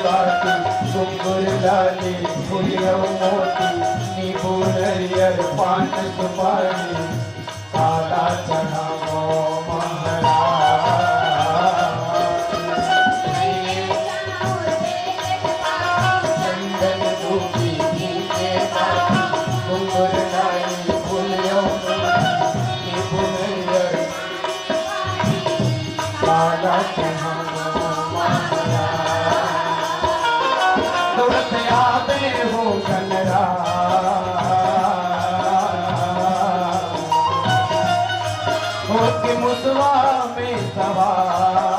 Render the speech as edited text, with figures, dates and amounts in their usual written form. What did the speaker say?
बाटी घुंघरू लाली फुलियो मोती नींबू नरियल पान सुपारी काला चढ़ावो चंदन धूपी नीचे बाटी घुंघरू लाली फुलियो मोती नींबू नरियल काला चढ़ावो तुरंत आवे हो कनरा हो के मुसवा में सवार